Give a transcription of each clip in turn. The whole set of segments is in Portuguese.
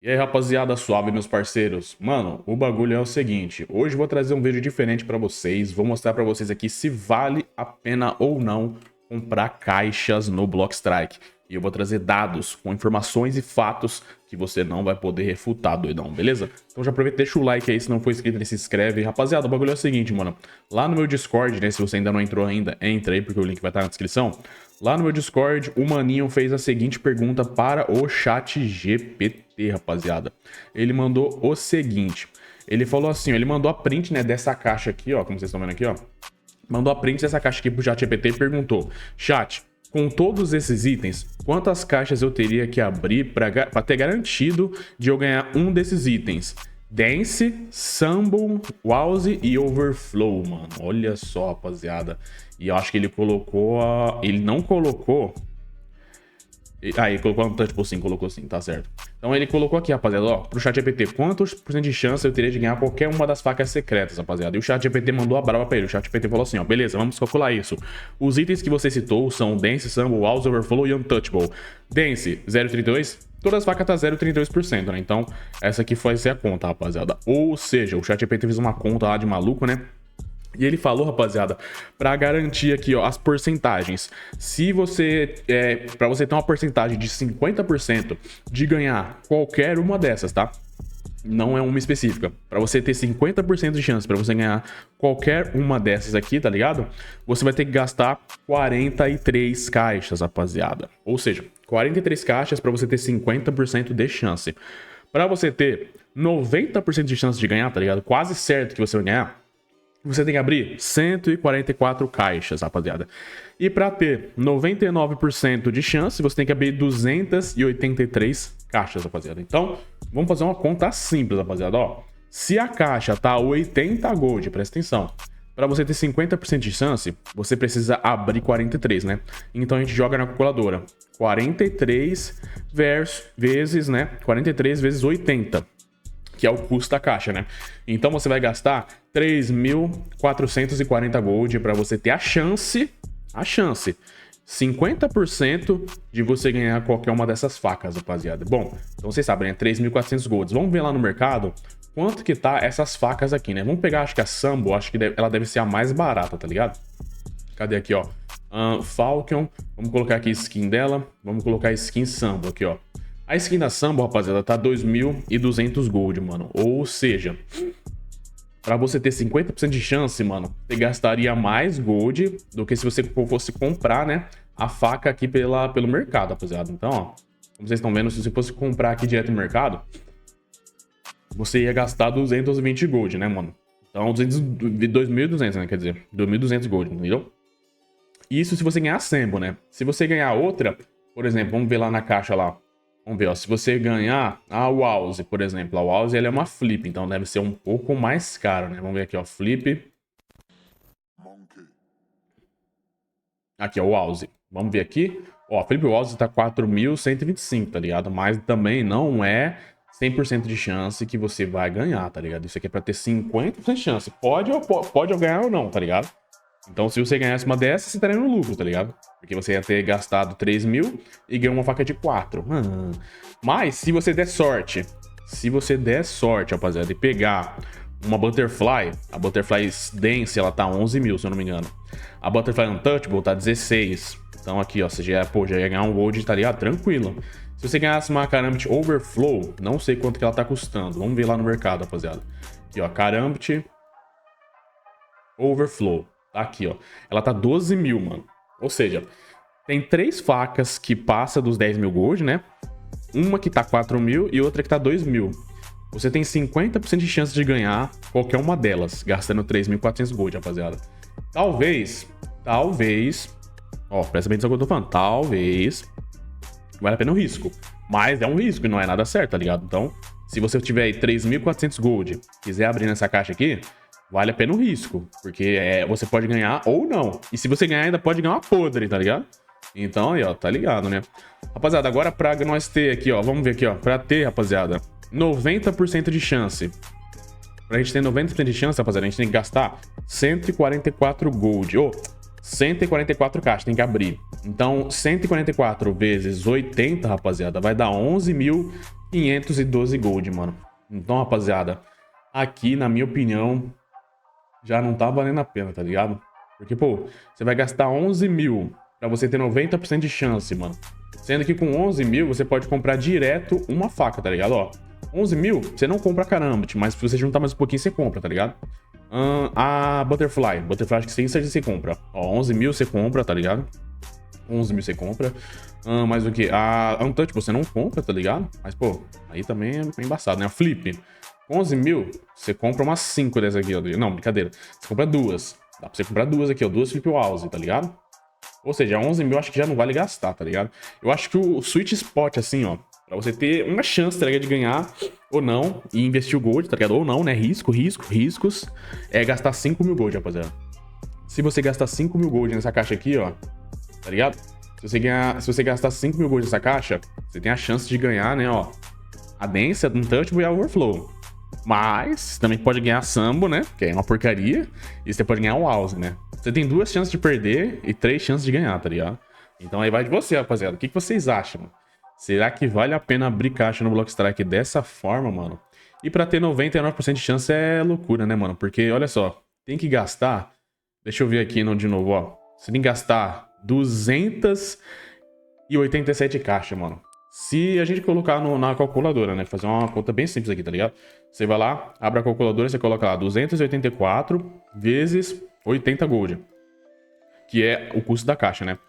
E aí, rapaziada, suave, meus parceiros? Mano, o bagulho é o seguinte, hoje eu vou trazer um vídeo diferente pra vocês, vou mostrar pra vocês aqui se vale a pena ou não comprar caixas no Blockstrike. E eu vou trazer dados com informações e fatos que você não vai poder refutar, doidão, beleza? Então já aproveita e deixa o like aí, se não for inscrito, se inscreve. Rapaziada, o bagulho é o seguinte, mano, lá no meu Discord, né, se você ainda não entrou ainda, entra aí porque o link vai estar na descrição. Lá no meu Discord, o Maninho fez a seguinte pergunta para o ChatGPT, rapaziada. Ele mandou o seguinte, ele falou assim, ó, ele mandou a print, né, dessa caixa aqui, ó, como vocês estão vendo aqui, ó. Mandou a print dessa caixa aqui pro ChatGPT e perguntou, chat, com todos esses itens, quantas caixas eu teria que abrir para ter garantido de eu ganhar um desses itens? Dance, Stumble, Wowzy e Overflow, mano. Olha só, rapaziada. E eu acho que ele colocou a... Ele não colocou... Ah, ele colocou um touchable sim, colocou sim, tá certo. Então ele colocou aqui, rapaziada, ó, pro ChatGPT, quantos por cento de chance eu teria de ganhar qualquer uma das facas secretas, rapaziada? E o ChatGPT mandou a brava pra ele. O ChatGPT falou assim, ó, beleza, vamos calcular isso. Os itens que você citou são Dance, Stumble, Wowzy, Overflow e Untouchable. Dance, 0,32%. Todas as facas tá 0,32%, né? Então, essa aqui vai ser a conta, rapaziada. Ou seja, o ChatGPT fez uma conta lá de maluco, né? E ele falou, rapaziada, para garantir aqui, ó, as porcentagens. Se você, para você ter uma porcentagem de 50% de ganhar qualquer uma dessas, tá? Não é uma específica. Para você ter 50% de chance para você ganhar qualquer uma dessas aqui, tá ligado? Você vai ter que gastar 43 caixas, rapaziada. Ou seja, 43 caixas para você ter 50% de chance. Para você ter 90% de chance de ganhar, tá ligado? Quase certo que você vai ganhar. Você tem que abrir 144 caixas, rapaziada. E para ter 99% de chance, você tem que abrir 283 caixas, rapaziada. Então, vamos fazer uma conta simples, rapaziada. Ó, se a caixa tá 80 gold, presta atenção. Para você ter 50% de chance, você precisa abrir 43, né? Então a gente joga na calculadora. 43 vezes, né? 43 vezes 80. Que é o custo da caixa, né? Então você vai gastar 3.440 gold para você ter a chance, 50% de você ganhar qualquer uma dessas facas, rapaziada. Bom, então vocês sabem, né? 3.400 golds. Vamos ver lá no mercado quanto que tá essas facas aqui, né? Vamos pegar, acho que a Stumble, acho que ela deve ser a mais barata, tá ligado? Cadê aqui, ó? Falcon, vamos colocar aqui a skin dela, vamos colocar a skin Stumble aqui, ó. A skin da Stumble, rapaziada, tá 2.200 gold, mano. Ou seja, pra você ter 50% de chance, mano, você gastaria mais gold do que se você fosse comprar, né, a faca aqui pelo mercado, rapaziada. Então, ó, como vocês estão vendo, se você fosse comprar aqui direto no mercado, você ia gastar 220 gold, né, mano? Então, 2.200, né, quer dizer, 2.200 gold, entendeu? Isso se você ganhar a Stumble, né? Se você ganhar outra, por exemplo, vamos ver lá na caixa lá. Vamos ver, ó, se você ganhar a Wowzy, por exemplo, a Wowzy ela é uma flip, então deve ser um pouco mais caro, né? Vamos ver aqui, ó, flip. Aqui, ó, o Wowzy. Vamos ver aqui. Ó, a flip Wowzy tá 4.125, tá ligado? Mas também não é 100% de chance que você vai ganhar, tá ligado? Isso aqui é pra ter 50% de chance. Pode ganhar ou não, tá ligado? Então, se você ganhasse uma dessas, você estaria no lucro, tá ligado? Porque você ia ter gastado 3.000 e ganhou uma faca de 4. Mas, se você der sorte, rapaziada, e pegar uma Butterfly, a Butterfly Dance, ela tá 11.000, se eu não me engano. A Butterfly Untouchable tá 16. Então, aqui, ó, você já ia ganhar um gold, tá ligado? Tranquilo. Se você ganhasse uma Karambit Overflow, não sei quanto que ela tá custando. Vamos ver lá no mercado, rapaziada. Aqui, ó, Karambit Overflow. Aqui, ó. Ela tá 12.000, mano. Ou seja, tem 3 facas que passa dos 10.000 gold, né? Uma que tá 4.000 e outra que tá 2.000. Você tem 50% de chance de ganhar qualquer uma delas, gastando 3.400 gold, rapaziada. Talvez... Ó, presta bem atenção que eu tô falando. Talvez... Vale a pena o risco. Mas é um risco e não é nada certo, tá ligado? Então, se você tiver aí 3.400 gold, quiser abrir nessa caixa aqui... Vale a pena o risco, porque você pode ganhar ou não. E se você ganhar, ainda pode ganhar uma podre, tá ligado? Então, aí, ó, tá ligado, né? Rapaziada, agora pra nós ter aqui, ó, vamos ver aqui, ó. Pra ter, rapaziada, 90% de chance. Pra gente ter 90% de chance, rapaziada, a gente tem que gastar 144 gold. Ou 144 caixas, tem que abrir. Então, 144 vezes 80, rapaziada, vai dar 11.000 512 gold, mano. Então, rapaziada, aqui, na minha opinião, já não tá valendo a pena, tá ligado? Porque, pô, você vai gastar 11 mil pra você ter 90% de chance, mano. Sendo que com 11 mil, você pode comprar direto uma faca, tá ligado? Ó, 11 mil, você não compra caramba, mas se você juntar mais um pouquinho, você compra, tá ligado? A Butterfly. Butterfly, acho que sem certeza você compra. Ó, 11 mil você compra, tá ligado? 11 mil você compra. Mas o que? A Untouch você não compra, tá ligado? Mas, pô, aí também é embaçado, né? A Flip. 11 mil, você compra umas 5 dessas aqui, ó. Não, brincadeira. Você compra duas. Dá pra você comprar duas aqui, ó. Duas Flip House, tá ligado? Ou seja, 11 mil acho que já não vale gastar, tá ligado? Eu acho que o Sweet Spot, assim, ó, pra você ter uma chance, tá ligado, de ganhar ou não e investir o gold, tá ligado? Ou não, né? Riscos. É gastar 5 mil gold, rapaziada. Se você gastar 5 mil gold nessa caixa aqui, ó, tá ligado? Se você gastar 5 mil gold nessa caixa, você tem a chance de ganhar, né, ó, a Dance, um Untouchable e a Overflow. Mas você também pode ganhar Sambo, né? Que é uma porcaria. E você pode ganhar o House, né? Você tem 2 chances de perder e 3 chances de ganhar, tá ligado? Então aí vai de você, rapaziada. O que vocês acham, mano? Será que vale a pena abrir caixa no Blockstrike dessa forma, mano? E pra ter 99% de chance é loucura, né, mano? Porque, olha só, tem que gastar... Deixa eu ver aqui de novo, ó. Você tem que gastar 287 caixas, mano. Se a gente colocar na calculadora, né? Fazer uma conta bem simples aqui, tá ligado? Você vai lá, abre a calculadora, você coloca lá 284 vezes 80 gold. Que é o custo da caixa, né?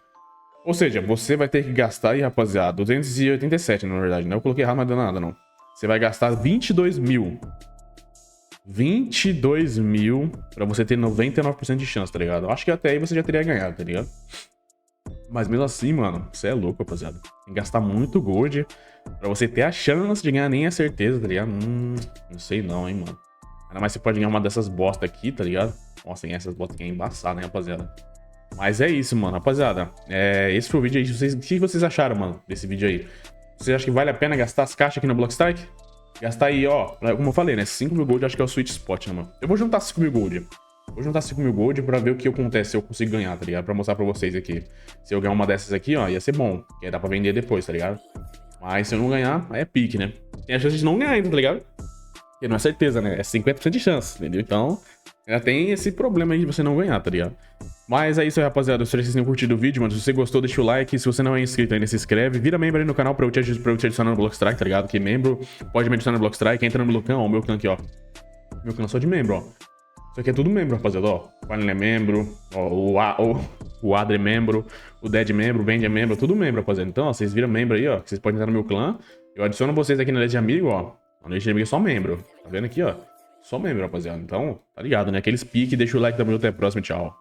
Ou seja, você vai ter que gastar aí, rapaziada, 287, na verdade, né? Eu coloquei errado, mas não dá nada, não. Você vai gastar 22 mil. 22 mil pra você ter 99% de chance, tá ligado? Eu acho que até aí você já teria ganhado, tá ligado? Mas mesmo assim, mano, você é louco, rapaziada. Tem que gastar muito gold pra você ter a chance de ganhar nem a certeza, tá ligado? Não sei não, hein, mano. Ainda mais você pode ganhar uma dessas bosta aqui, tá ligado? Nossa, ganhar essas bostas aqui é embaçado, hein, rapaziada. Mas é isso, mano, rapaziada. Esse foi o vídeo aí. O que vocês acharam, mano, desse vídeo aí? Vocês acham que vale a pena gastar as caixas aqui no Blockstrike? Gastar aí, ó, como eu falei, né? 5 mil gold acho que é o sweet spot, né, mano? Eu vou juntar 5 mil gold. Vou juntar 5 mil gold pra ver o que acontece se eu consigo ganhar, tá ligado? Pra mostrar pra vocês aqui. Se eu ganhar uma dessas aqui, ó, ia ser bom. Que aí dá pra vender depois, tá ligado? Mas se eu não ganhar, aí é pique, né? Tem a chance de não ganhar ainda, tá ligado? Porque não é certeza, né? É 50% de chance, entendeu? Então, ainda tem esse problema aí de você não ganhar, tá ligado? Mas é isso aí, rapaziada. Eu espero que vocês tenham curtido o vídeo, mano. Se você gostou, deixa o like. Se você não é inscrito ainda, se inscreve. Vira membro aí no canal pra eu te adicionar no Blockstrike, tá ligado? Que membro pode me adicionar no Blockstrike. Entra no meu clã, ó. O meu clã aqui, ó. Meu clã só de membro, ó. Isso aqui é tudo membro, rapaziada, ó. O Panel é membro, ó, o Adre é membro, o Dead é membro, o Bend é membro, tudo membro, rapaziada. Então, ó, vocês viram membro aí, ó. Vocês podem entrar no meu clã. Eu adiciono vocês aqui na lista de amigo, ó. Na lista de amigo é só membro. Tá vendo aqui, ó? Só membro, rapaziada. Então, tá ligado, né? Aqueles piques, deixa o like também. Até a próxima, tchau.